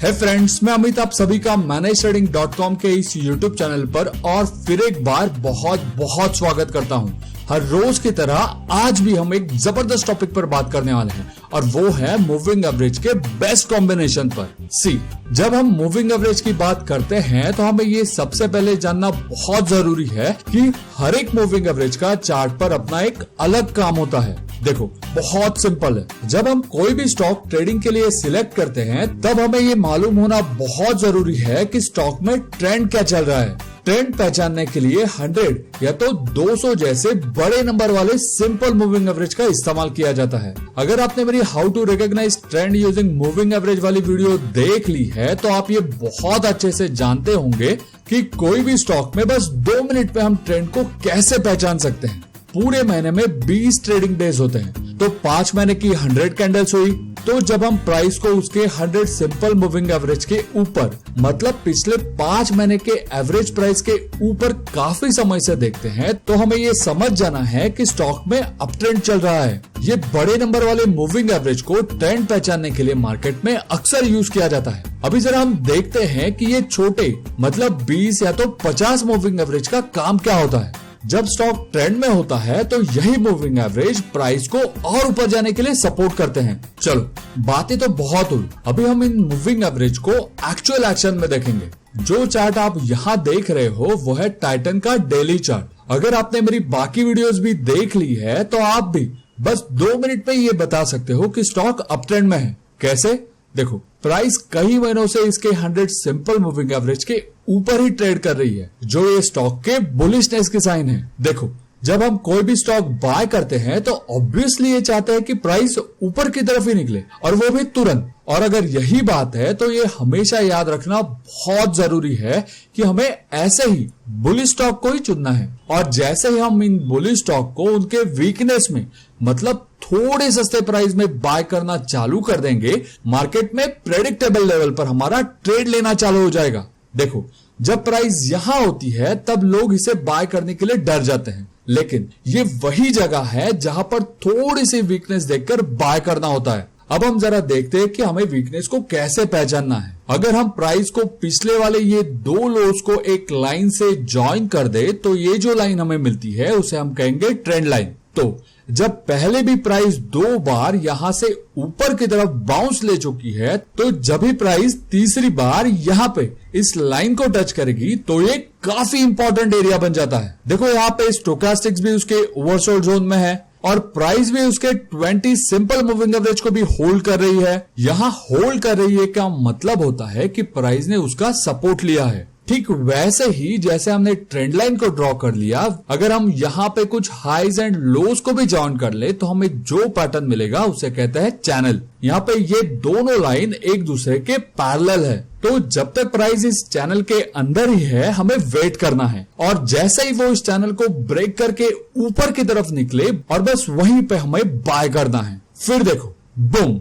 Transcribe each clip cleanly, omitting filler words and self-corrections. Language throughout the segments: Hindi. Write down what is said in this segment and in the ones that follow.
है फ्रेंड्स, मैं अमित आप सभी का managedtrading.com के इस YouTube चैनल पर और फिर एक बार बहुत बहुत स्वागत करता हूं। हर रोज की तरह आज भी हम एक जबरदस्त टॉपिक पर बात करने वाले हैं और वो है मूविंग एवरेज के बेस्ट कॉम्बिनेशन पर। जब हम मूविंग एवरेज की बात करते हैं तो हमें ये सबसे पहले जानना बहुत जरूरी है कि हर एक मूविंग एवरेज का चार्ट पर अपना एक अलग काम होता है। देखो, बहुत सिंपल है। जब हम कोई भी स्टॉक ट्रेडिंग के लिए सिलेक्ट करते हैं तब हमें ये मालूम होना बहुत जरूरी है कि स्टॉक में ट्रेंड क्या चल रहा है। ट्रेंड पहचानने के लिए 100 या तो 200 जैसे बड़े नंबर वाले सिंपल मूविंग एवरेज का इस्तेमाल किया जाता है। अगर आपने मेरी how to recognise trend using moving average वाली वीडियो देख ली है तो आप ये बहुत अच्छे से जानते होंगे कि कोई भी स्टॉक में बस 2 मिनट में हम ट्रेंड को कैसे पहचान सकते हैं। पूरे महीने में 20 ट्रेडिंग डेज होते हैं तो 5 महीने की 100 कैंडल्स हुई। तो जब हम प्राइस को उसके 100 सिंपल मूविंग एवरेज के ऊपर मतलब पिछले 5 महीने के एवरेज प्राइस के ऊपर काफी समय से देखते हैं तो हमें ये समझ जाना है कि स्टॉक में अप ट्रेंड चल रहा है। ये बड़े नंबर वाले मूविंग एवरेज को ट्रेंड पहचानने के लिए मार्केट में अक्सर यूज किया जाता है। अभी जरा हम देखते हैं कि ये छोटे मतलब 20 या तो 50 मूविंग एवरेज का काम क्या होता है। जब स्टॉक ट्रेंड में होता है तो यही मूविंग एवरेज प्राइस को और ऊपर जाने के लिए सपोर्ट करते हैं। चलो, बातें तो बहुत हुई, अभी हम इन मूविंग एवरेज को एक्चुअल एक्शन में देखेंगे। जो चार्ट आप यहाँ देख रहे हो वो है टाइटन का डेली चार्ट। अगर आपने मेरी बाकी वीडियोस भी देख ली है तो आप भी बस 2 मिनट में ये बता सकते हो कि स्टॉक अप ट्रेंड में है। कैसे? देखो, प्राइस कई महीनों से इसके 100 सिंपल मूविंग एवरेज के ऊपर ही ट्रेड कर रही है, जो ये स्टॉक के बुलिशनेस के साइन है। देखो, जब हम कोई भी स्टॉक बाय करते हैं तो ऑब्वियसली ये चाहते हैं कि प्राइस ऊपर की तरफ ही निकले और वो भी तुरंत। और अगर यही बात है तो ये हमेशा याद रखना बहुत जरूरी है कि हमें ऐसे ही बुलिश स्टॉक को ही चुनना है। और जैसे ही हम इन बुलिश स्टॉक को उनके वीकनेस में मतलब थोड़े सस्ते प्राइस में बाय करना चालू कर देंगे, मार्केट में प्रेडिक्टेबल लेवल पर हमारा ट्रेड लेना चालू हो जाएगा। देखो, जब प्राइस यहां होती है तब लोग इसे बाय करने के लिए डर जाते हैं, लेकिन ये वही जगह है जहां पर थोड़ी सी वीकनेस देखकर बाय करना होता है। अब हम जरा देखते हैं कि हमें वीकनेस को कैसे पहचानना है। अगर हम प्राइस को पिछले वाले ये 2 लोज को एक लाइन से ज्वाइन कर दे तो ये जो लाइन हमें मिलती है उसे हम कहेंगे ट्रेंड लाइन। तो जब पहले भी प्राइस 2 बार यहां से ऊपर की तरफ बाउंस ले चुकी है तो जब भी प्राइस तीसरी बार यहां पे इस लाइन को टच करेगी तो ये काफी इंपॉर्टेंट एरिया बन जाता है। देखो, यहाँ पे स्टोकास्टिक्स भी उसके ओवरसोल्ड जोन में है और प्राइस भी उसके 20 सिंपल मूविंग एवरेज को भी होल्ड कर रही है। यहाँ होल्ड कर रही है का मतलब होता है कि प्राइस ने उसका सपोर्ट लिया है। ठीक वैसे ही जैसे हमने ट्रेंड लाइन को ड्रॉ कर लिया, अगर हम यहाँ पे कुछ हाईज एंड लोज को भी जॉइन कर ले तो हमें जो पैटर्न मिलेगा उसे कहते हैं चैनल। यहाँ पे ये दोनों लाइन एक दूसरे के पैरेलल है, तो जब तक प्राइस इस चैनल के अंदर ही है हमें वेट करना है और जैसे ही वो इस चैनल को ब्रेक करके ऊपर की तरफ निकले और बस वहीं पे हमें बाय करना है। फिर देखो, बूम,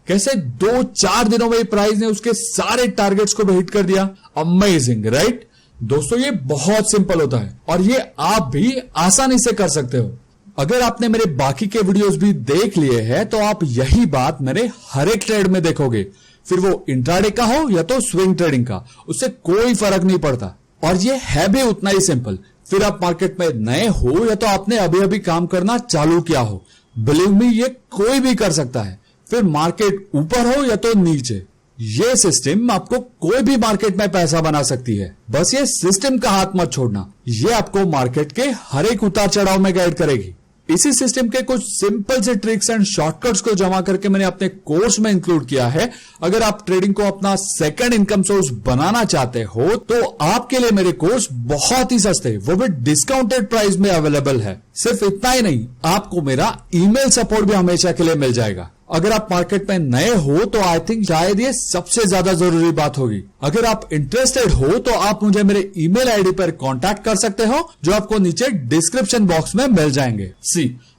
कैसे 2-4 दिनों में प्राइस ने उसके सारे टारगेट्स को भी हिट कर दिया। Amazing, right? दोस्तों, ये बहुत सिंपल होता है और ये आप भी आसानी से कर सकते हो। अगर आपने मेरे बाकी के वीडियोस भी देख लिए हैं तो आप यही बात मेरे हर एक ट्रेड में देखोगे, फिर वो इंट्राडे का हो या तो स्विंग ट्रेडिंग का, उससे कोई फर्क नहीं पड़ता। और ये है भी उतना ही सिंपल। फिर आप मार्केट में नए हो या तो आपने अभी अभी काम करना चालू किया हो, बिलीव मी, ये कोई भी कर सकता है। फिर मार्केट ऊपर हो या तो नीचे, ये सिस्टम आपको कोई भी मार्केट में पैसा बना सकती है। बस ये सिस्टम का हाथ मत छोड़ना, ये आपको मार्केट के हर एक उतार चढ़ाव में गाइड करेगी। इसी सिस्टम के कुछ सिंपल से ट्रिक्स एंड शॉर्टकट्स को जमा करके मैंने अपने कोर्स में इंक्लूड किया है। अगर आप ट्रेडिंग को अपना सेकंड इनकम सोर्स बनाना चाहते हो तो आपके लिए मेरे कोर्स बहुत ही सस्ते, वो भी डिस्काउंटेड प्राइस में अवेलेबल है। सिर्फ इतना ही नहीं, आपको मेरा ईमेल सपोर्ट भी हमेशा के लिए मिल जाएगा। अगर आप मार्केट में नए हो तो आई थिंक शायद ये सबसे ज्यादा जरूरी बात होगी। अगर आप इंटरेस्टेड हो तो आप मुझे मेरे ईमेल आईडी पर कांटेक्ट कर सकते हो, जो आपको नीचे डिस्क्रिप्शन बॉक्स में मिल जाएंगे।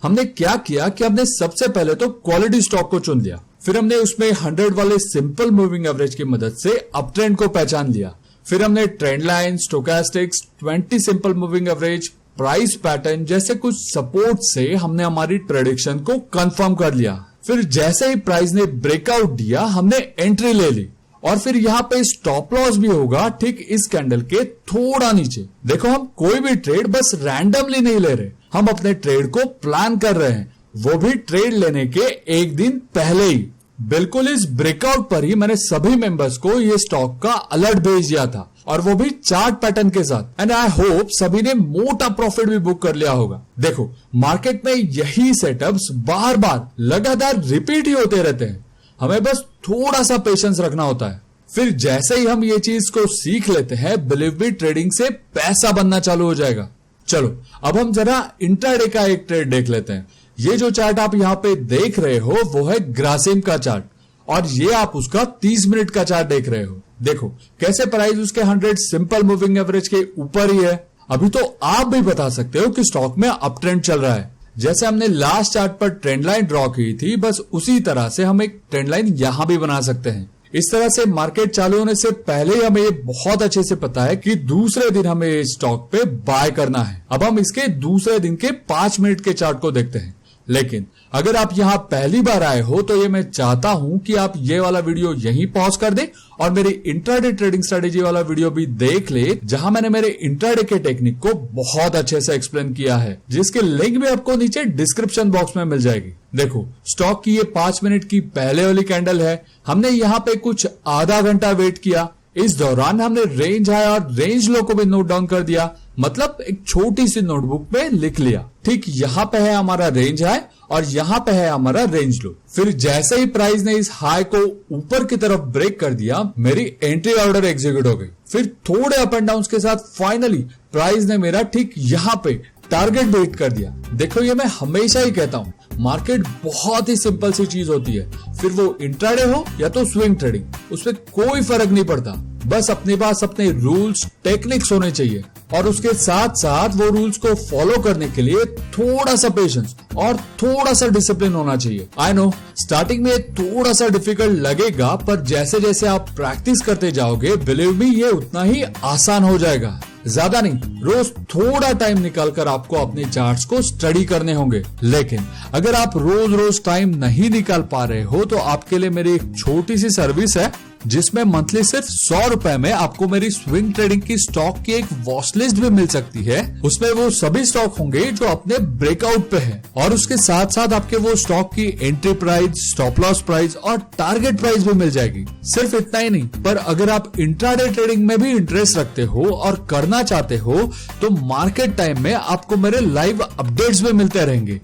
हमने क्या किया कि हमने सबसे पहले तो क्वालिटी स्टॉक को चुन लिया, फिर हमने उसमें 100 वाले सिंपल मूविंग एवरेज की मदद से अप ट्रेंड को पहचान लिया। फिर हमने trend line, stochastics, 20 simple moving average, price pattern जैसे कुछ सपोर्ट से हमने हमारी प्रेडिक्शन को कंफर्म कर लिया। फिर जैसे ही प्राइस ने ब्रेकआउट दिया हमने एंट्री ले ली और फिर यहाँ पे स्टॉप लॉस भी होगा ठीक इस कैंडल के थोड़ा नीचे। देखो हम कोई भी ट्रेड बस रैंडमली नहीं ले रहे, हम अपने ट्रेड को प्लान कर रहे हैं, वो भी ट्रेड लेने के एक दिन पहले ही। बिल्कुल इस ब्रेकआउट पर ही मैंने सभी मेंबर्स को ये स्टॉक का अलर्ट भेज दिया था, और वो भी चार्ट पैटर्न के साथ। एंड आई होप सभी ने मोटा प्रॉफिट भी बुक कर लिया होगा। देखो मार्केट में यही सेटअप्स बार बार लगातार रिपीट ही होते रहते हैं, हमें बस थोड़ा सा पेशेंस रखना होता है। फिर जैसे ही हम ये चीज को सीख लेते हैं, बिलीव मी ट्रेडिंग से पैसा बनना चालू हो जाएगा। चलो अब हम जरा इंट्राडे का एक ट्रेड देख लेते हैं। ये जो चार्ट आप यहाँ पे देख रहे हो वो है ग्रासिम का चार्ट, और ये आप उसका 30 मिनट का चार्ट देख रहे हो। देखो कैसे प्राइस उसके 100 सिंपल मूविंग एवरेज के ऊपर ही है। अभी तो आप भी बता सकते हो कि स्टॉक में अप ट्रेंड चल रहा है। जैसे हमने लास्ट चार्ट पर ट्रेंड लाइन ड्रॉ की थी, बस उसी तरह से हम एक ट्रेंड लाइन यहां भी बना सकते हैं। इस तरह से मार्केट चालू होने से पहले ही हमें ये बहुत अच्छे से पता है कि दूसरे दिन हमें इस स्टॉक पे बाय करना है। अब हम इसके दूसरे दिन के 5 मिनट के चार्ट को देखते हैं। लेकिन अगर आप यहाँ पहली बार आए हो तो ये मैं चाहता हूं कि आप ये वाला वीडियो यहीं पॉज कर दें और मेरी इंट्राडे ट्रेडिंग स्ट्रेटेजी वाला वीडियो भी देख ले, जहां मैंने मेरे इंट्राडे के टेक्निक को बहुत अच्छे से एक्सप्लेन किया है, जिसके लिंक भी आपको नीचे डिस्क्रिप्शन बॉक्स में मिल जाएगी। देखो स्टॉक की ये 5 मिनट की पहले वाली कैंडल है। हमने यहाँ पे कुछ आधा घंटा वेट किया। इस दौरान हमने रेंज हाई और रेंज लो को भी नोट डाउन कर दिया, मतलब एक छोटी सी नोटबुक में लिख लिया। ठीक यहाँ पे है हमारा रेंज हाई और यहाँ पे है हमारा रेंज लो। फिर जैसे ही प्राइस ने इस हाई को ऊपर की तरफ ब्रेक कर दिया, मेरी एंट्री ऑर्डर एग्जीक्यूट हो गई। फिर थोड़े अप एंड डाउन के साथ फाइनली प्राइस ने मेरा ठीक यहाँ पे टारगेट बीट कर दिया। देखो ये मैं हमेशा ही कहता हूँ, मार्केट बहुत ही सिंपल सी चीज होती है, फिर वो इंट्राडे हो या तो स्विंग ट्रेडिंग, उसमें कोई फर्क नहीं पड़ता। बस अपने पास अपने रूल्स टेक्निक्स होने चाहिए, और उसके साथ साथ वो रूल्स को फॉलो करने के लिए थोड़ा सा पेशेंस और थोड़ा सा डिसिप्लिन होना चाहिए। आई नो स्टार्टिंग में थोड़ा सा डिफिकल्ट लगेगा, पर जैसे जैसे आप प्रैक्टिस करते जाओगे, बिलीव मी ये उतना ही आसान हो जाएगा। ज्यादा नहीं, रोज थोड़ा टाइम निकालकर आपको अपने चार्ट्स को स्टडी करने होंगे। लेकिन अगर आप रोज रोज टाइम नहीं निकाल पा रहे हो तो आपके लिए मेरी एक छोटी सी सर्विस है, जिसमें मंथली सिर्फ 100 रुपए में आपको मेरी स्विंग ट्रेडिंग की स्टॉक की एक वॉच लिस्ट भी मिल सकती है। उसमें वो सभी स्टॉक होंगे जो अपने ब्रेकआउट पे है, और उसके साथ साथ आपके वो स्टॉक की entry price, stop loss price और टारगेट प्राइस भी मिल जाएगी। सिर्फ इतना ही नहीं, पर अगर आप इंट्राडे ट्रेडिंग में भी इंटरेस्ट रखते हो और करना चाहते हो तो मार्केट टाइम में आपको मेरे लाइव अपडेट्स भी मिलते रहेंगे।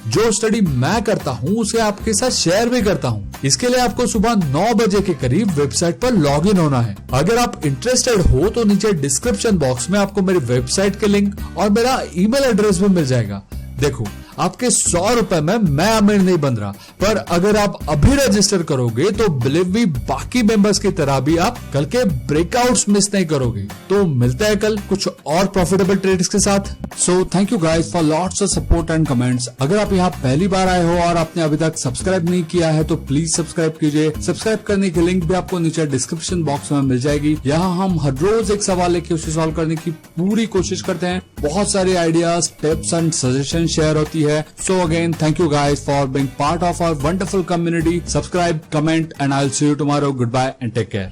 जो स्टडी मैं करता हूँ उसे आपके साथ शेयर भी करता हूँ। इसके लिए आपको सुबह 9 बजे के करीब वेबसाइट पर लॉग इन होना है। अगर आप इंटरेस्टेड हो तो नीचे डिस्क्रिप्शन बॉक्स में आपको मेरी वेबसाइट के लिंक और मेरा ईमेल एड्रेस भी मिल जाएगा। देखो आपके 100 रुपए में मैं अमीर नहीं बन रहा, पर अगर आप अभी रजिस्टर करोगे तो बिलीव मी बाकी मेंबर्स की तरह भी आप कल के ब्रेकआउट्स मिस नहीं करोगे। तो मिलते हैं कल कुछ और प्रॉफिटेबल ट्रेड्स के साथ। So thank you guys for lots of support and comments. अगर आप यहाँ पहली बार आए हो और आपने अभी तक सब्सक्राइब नहीं किया है तो प्लीज सब्सक्राइब कीजिए। सब्सक्राइब करने की लिंक भी आपको नीचे डिस्क्रिप्शन बॉक्स में मिल जाएगी। यहाँ हम हर रोज एक सवाल लेके उसे सॉल्व करने की पूरी कोशिश करते हैं। बहुत सारे ideas, tips and suggestion share होती है। So again, thank you guys for being part of our wonderful community. Subscribe, comment, and I'll see you tomorrow. Goodbye and take care.